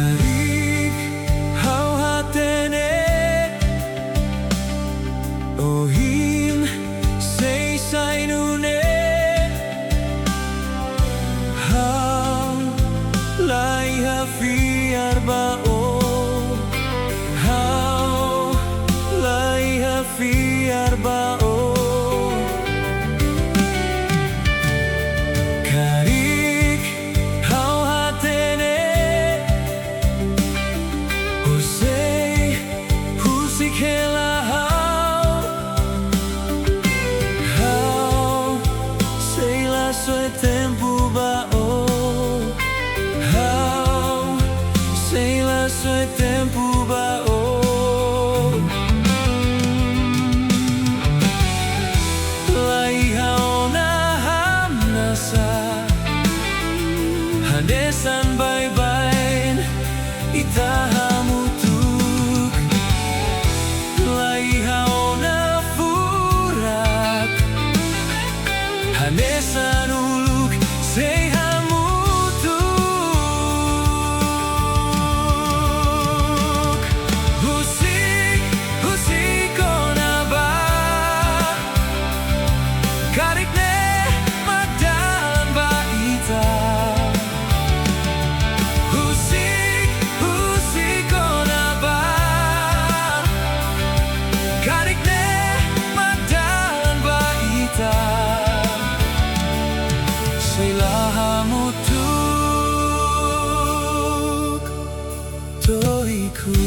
Karik hau hatene ohim sei sainune hau lai hafiar bao hau lai hafiar bao Karik hau hatene Husei husik hela hau sei la sue tempo bao hau sei la sue tempo bao lai hau na ham nasa hanesan bye-bye ita hamutuk lai hau na furak hanesan uluk sei hamutuk husik husik ona ba karik ne magdalan ba ita husik husik ona ba karik ne magdalan ba ita Sila hamutuk toiku